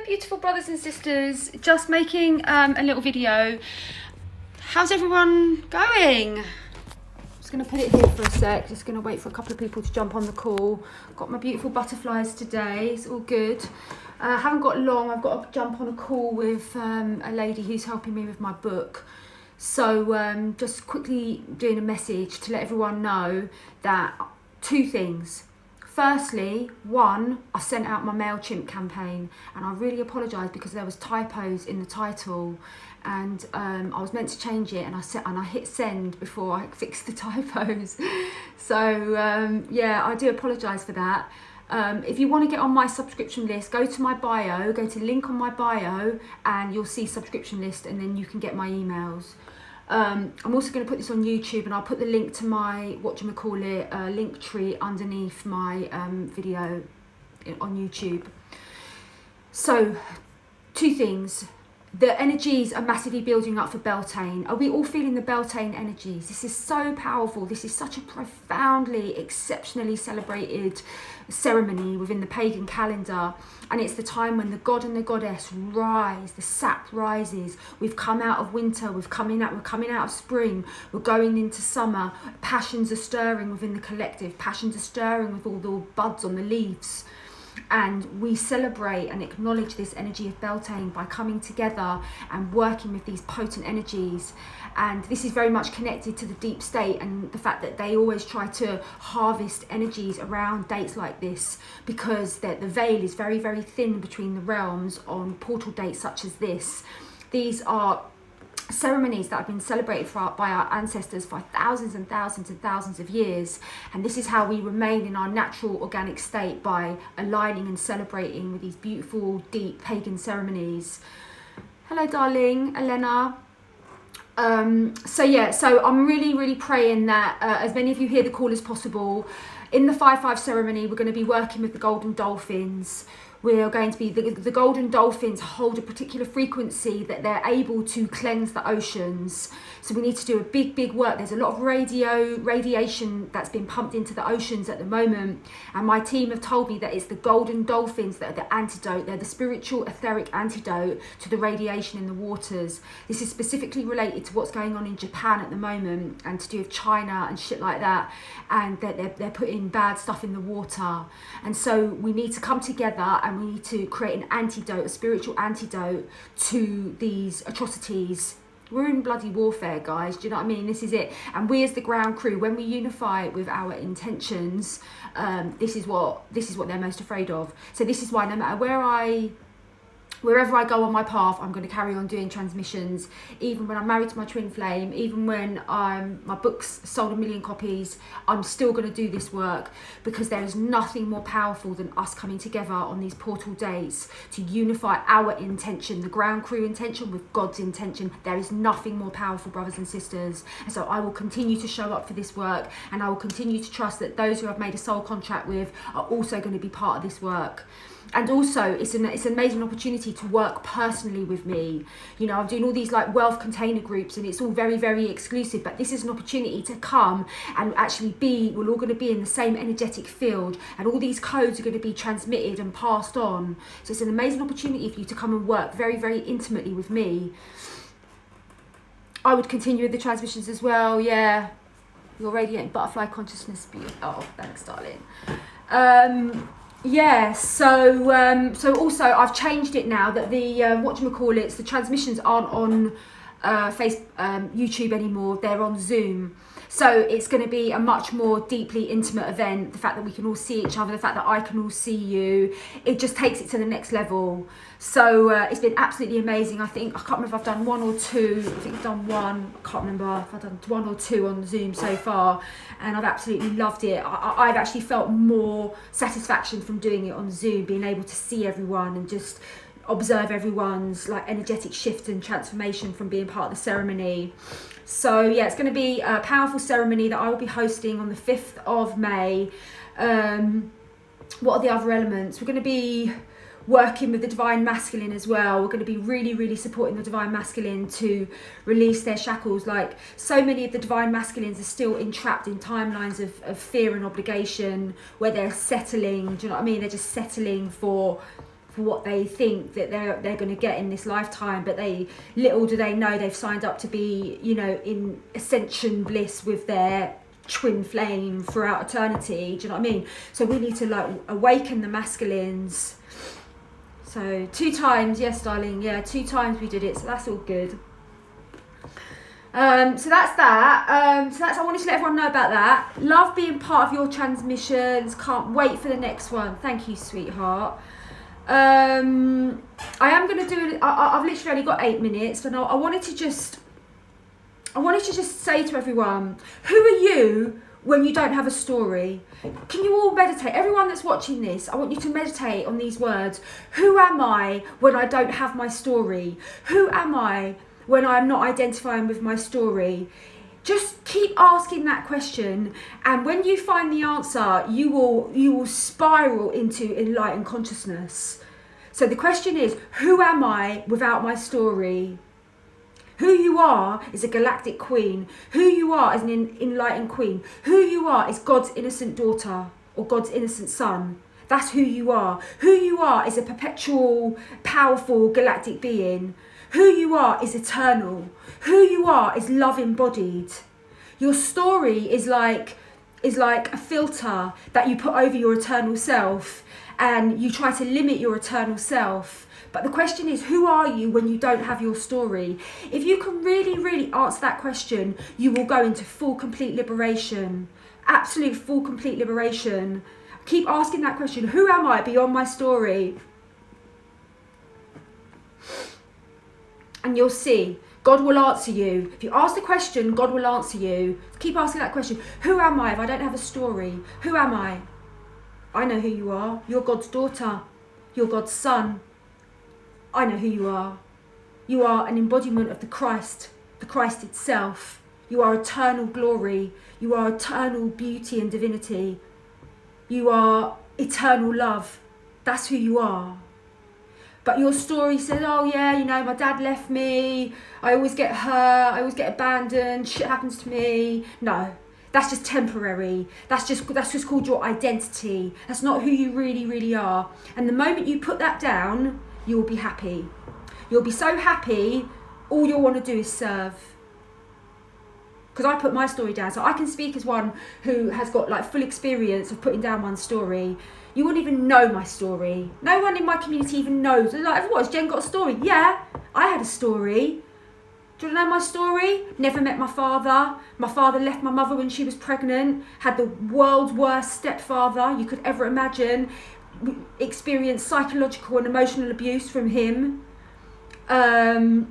beautiful brothers and sisters, just making a little video. How's everyone going? Just going to put it here for a sec, just going to wait for a couple of people to jump on the call. Got my beautiful butterflies today, it's all good. Haven't got long, I've got to jump on a call with a lady who's helping me with my book. So just quickly doing a message to let everyone know that two things. Firstly, one, I sent out my MailChimp campaign and I really apologise because there was typos in the title and I was meant to change it and I hit send before I fixed the typos. So yeah, I do apologise for that. If you want to get on my subscription list, go to my bio, go to link on my bio and you'll see subscription list and then you can get my emails. I'm also going to put this on YouTube and I'll put the link to my, link tree underneath my video on YouTube. So, two things. The energies are massively building up for Beltane. Are we all feeling the Beltane energies? This is so powerful. This is such a profoundly, exceptionally celebrated ceremony within the pagan calendar. And it's the time when the god and the goddess rise, the sap rises. We've come out of winter, we're coming out of spring, we're going into summer. Passions are stirring within the collective. Passions are stirring with all the buds on the leaves. And we celebrate and acknowledge this energy of Beltane by coming together and working with these potent energies. And this is very much connected to the deep state and the fact that they always try to harvest energies around dates like this because the veil is very, very thin between the realms on portal dates such as this. These are ceremonies that have been celebrated by our ancestors for thousands and thousands and thousands of years, and this is how we remain in our natural organic state, by aligning and celebrating with these beautiful deep pagan ceremonies. Hello darling Elena. So I'm really praying that as many of you hear the call as possible. In the 5-5 ceremony we're going to be working with the golden dolphins. We are going to be, the golden dolphins hold a particular frequency that they're able to cleanse the oceans. So we need to do a big work. There's a lot of radiation that's been pumped into the oceans at the moment. And my team have told me that it's the golden dolphins that are the antidote. They're the spiritual etheric antidote to the radiation in the waters. This is specifically related to what's going on in Japan at the moment and to do with China and shit like that. And they're putting bad stuff in the water. And so we need to come together and we need to create an antidote, a spiritual antidote to these atrocities. We're in bloody warfare, guys. Do you know what I mean? This is it. And we as the ground crew, when we unify with our intentions, this is what they're most afraid of. So this is why no matter wherever I go on my path, I'm going to carry on doing transmissions. Even when I'm married to my twin flame, even when my book's sold 1 million copies, I'm still going to do this work because there is nothing more powerful than us coming together on these portal dates to unify our intention, the ground crew intention with God's intention. There is nothing more powerful, brothers and sisters. And so I will continue to show up for this work, and I will continue to trust that those who I've made a soul contract with are also going to be part of this work. And also it's an amazing opportunity to work personally with me. You know, I'm doing all these like wealth container groups and it's all very exclusive, but this is an opportunity to come and actually we're all going to be in the same energetic field, and all these codes are going to be transmitted and passed on. So it's an amazing opportunity for you to come and work very intimately with me. I would continue with the transmissions as well. Yeah, your radiating butterfly consciousness. Oh, thanks darling. Yeah, so also I've changed it now that the the transmissions aren't on YouTube anymore, they're on Zoom. So it's going to be a much more deeply intimate event. The fact that we can all see each other, the fact that I can all see you, it just takes it to the next level. So it's been absolutely amazing. I can't remember if I've done 1 or 2. I think I've done 1. I can't remember if I've done 1 or 2 on Zoom so far. And I've absolutely loved it. I've actually felt more satisfaction from doing it on Zoom, being able to see everyone and just observe everyone's like energetic shift and transformation from being part of the ceremony. So yeah, it's going to be a powerful ceremony that I will be hosting on the 5th of May. What are the other elements? We're going to be working with the divine masculine as well. We're going to be really supporting the divine masculine to release their shackles. Like, so many of the divine masculines are still entrapped in timelines of fear and obligation, where they're settling, do you know what I mean? They're just settling for for what they think that they're going to get in this lifetime, but little do they know they've signed up to be, you know, in ascension bliss with their twin flame throughout eternity. Do you know what I mean? So we need to like awaken the masculines. So 2 times, yes darling, yeah, 2 times we did it, so that's all good. So that's that. I wanted to let everyone know about that. Love being part of your transmissions. Can't wait for the next one. Thank you, sweetheart. I am going to do it. I've literally only got 8 minutes, but I wanted to just say to everyone, who are you when you don't have a story? Can you all meditate? Everyone that's watching this, I want you to meditate on these words. Who am I when I don't have my story? Who am I when I'm not identifying with my story? Just keep asking that question, and when you find the answer, you will spiral into enlightened consciousness. So the question is, who am I without my story? Who you are is a galactic queen. Who you are is an enlightened queen. Who you are is God's innocent daughter or God's innocent son. That's who you are. Who you are is a perpetual, powerful galactic being. Who you are is eternal. Who you are is love embodied. Your story is like a filter that you put over your eternal self, and you try to limit your eternal self. But the question is, who are you when you don't have your story? If you can really, really answer that question, you will go into full, complete liberation. Absolute full, complete liberation. Keep asking that question. Who am I beyond my story? And you'll see, God will answer you. If you ask the question, God will answer you. Keep asking that question. Who am I if I don't have a story? Who am I? I know who you are. You're God's daughter. You're God's son. I know who you are. You are an embodiment of the Christ itself. You are eternal glory. You are eternal beauty and divinity. You are eternal love. That's who you are. But your story says, oh yeah, you know, my dad left me, I always get hurt, I always get abandoned, shit happens to me. No, that's just temporary. That's just called your identity. That's not who you really, really are. And the moment you put that down, you will be happy. You'll be so happy, all you'll want to do is serve. Because I put my story down, so I can speak as one who has got like full experience of putting down one story. You wouldn't even know my story. No one in my community even knows. They're like, what, has Jen got a story? Yeah, I had a story. Do you want to know my story? Never met my father. My father left my mother when she was pregnant. Had the world's worst stepfather you could ever imagine. Experienced psychological and emotional abuse from him. My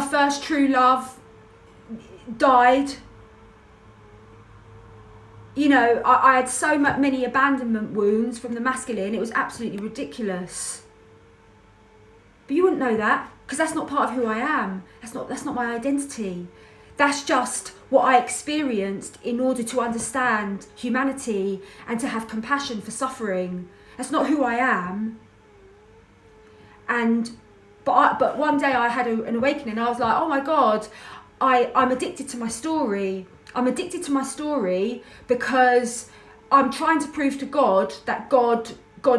first true love died. You know, I had so many abandonment wounds from the masculine, it was absolutely ridiculous. But you wouldn't know that, because that's not part of who I am. That's not my identity. That's just what I experienced in order to understand humanity and to have compassion for suffering. That's not who I am. But one day I had an awakening. I was like, oh my God, I'm addicted to my story. I'm addicted to my story because I'm trying to prove to God that God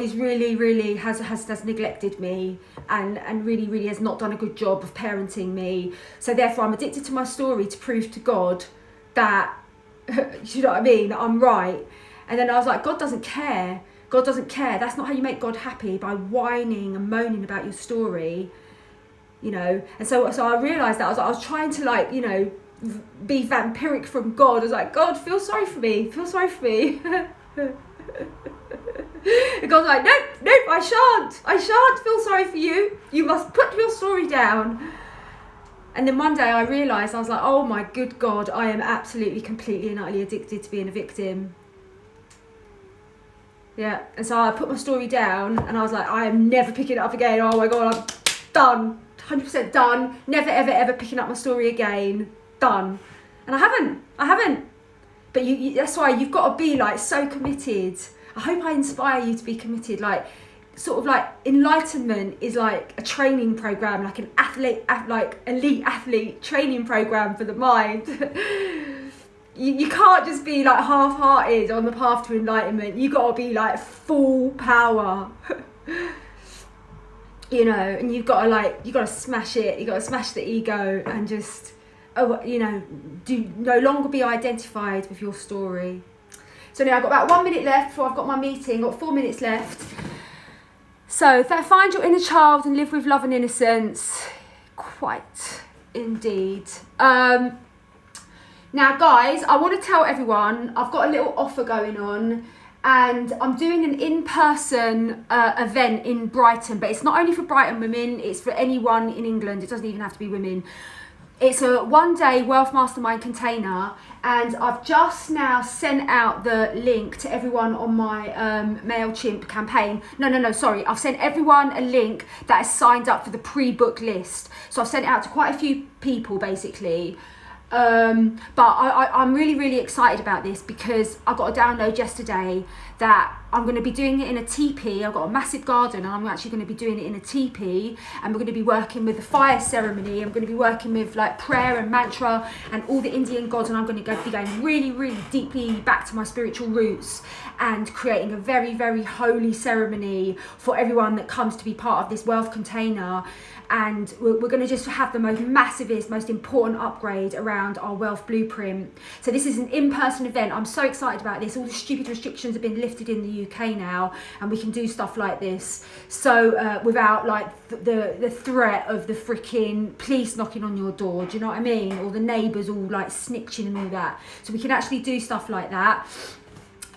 is really, really has neglected me and really, really has not done a good job of parenting me. So therefore I'm addicted to my story to prove to God that, you know what I mean, I'm right. And then I was like, God doesn't care. God doesn't care. That's not how you make God happy, by whining and moaning about your story, you know. And so I realised that I was trying to, like, you know, be vampiric from God. I was like, God, feel sorry for me. And God's like, nope, I shan't feel sorry for you. You must put your story down. And then one day I realised, I was like, oh my good God, I am absolutely, completely and utterly addicted to being a victim. Yeah, and so I put my story down and I was like, I am never picking it up again. Oh my God, I'm done. 100% done. Never, ever, ever picking up my story again. Done. And I haven't. But that's why you've got to be like so committed. I hope I inspire you to be committed. Like, sort of like enlightenment is like a training program, like an elite athlete training program for the mind. You can't just be like half-hearted on the path to enlightenment. You got to be like full power. You know, and you've got to smash it. You've got to smash the ego and just, you know, no longer be identified with your story. So now I've got about 1 minute left before I've got my meeting. I've got 4 minutes left. So find your inner child and live with love and innocence. Quite indeed. Now guys, I want to tell everyone I've got a little offer going on, and I'm doing an in-person event in Brighton, but it's not only for Brighton women, it's for anyone in England. It doesn't even have to be women. It's a one-day Wealth Mastermind container, and I've just now sent out the link to everyone on my MailChimp campaign. No, sorry. I've sent everyone a link that is signed up for the pre-book list. So I've sent it out to quite a few people, basically. But I'm really, really excited about this because I got a download yesterday that I'm going to be doing it in a teepee. I've got a massive garden and I'm actually going to be doing it in a teepee, and we're going to be working with the fire ceremony. I'm going to be working with like prayer and mantra and all the Indian gods, and I'm going to be going really, really deeply back to my spiritual roots and creating a very, very holy ceremony for everyone that comes to be part of this wealth container. And we're going to just have the most massivest, most important upgrade around our wealth blueprint. So this is an in-person event. I'm so excited about this. All the stupid restrictions have been lifted in the UK now, and we can do stuff like this. So without like the threat of the freaking police knocking on your door, do you know what I mean? Or the neighbours all like snitching and all that. So we can actually do stuff like that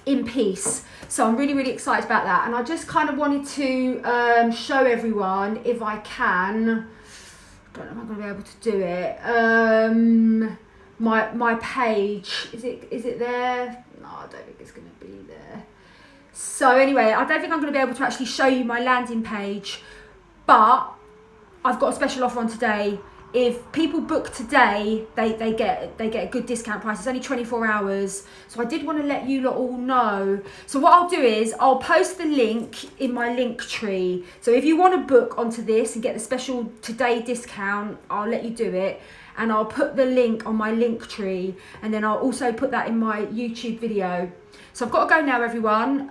in peace. So I'm really, really excited about that, and I just kind of wanted to show everyone, if I can, I don't know if I'm going to be able to do it, my page, is it there? No, I don't think it's going to be there. So anyway, I don't think I'm going to be able to actually show you my landing page, but I've got a special offer on today. If people book today, they get a good discount price. It's only 24 hours. So I did want to let you lot all know. So what I'll do is I'll post the link in my link tree. So if you want to book onto this and get the special today discount, I'll let you do it. And I'll put the link on my link tree. And then I'll also put that in my YouTube video. So I've got to go now, everyone.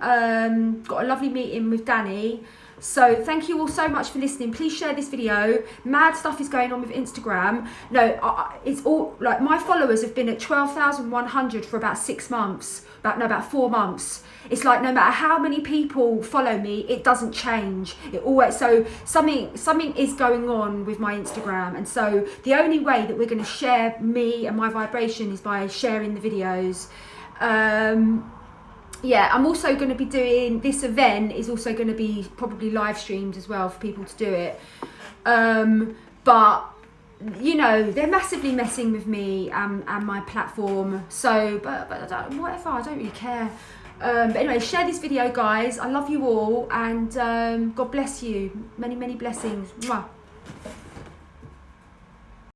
Got a lovely meeting with Danny. So thank you all so much for listening. Please share this video. Mad stuff is going on with Instagram. No, it's all like my followers have been at 12,100 for about 6 months. About 4 months. It's like no matter how many people follow me, it doesn't change. It always, so something is going on with my Instagram, and so the only way that we're going to share me and my vibration is by sharing the videos. Yeah, I'm also going to be doing, this event is also going to be probably live streamed as well for people to do it. But, you know, they're massively messing with me and my platform. So, but whatever, I don't really care. But anyway, share this video, guys. I love you all, and God bless you. Many, many blessings. Mwah.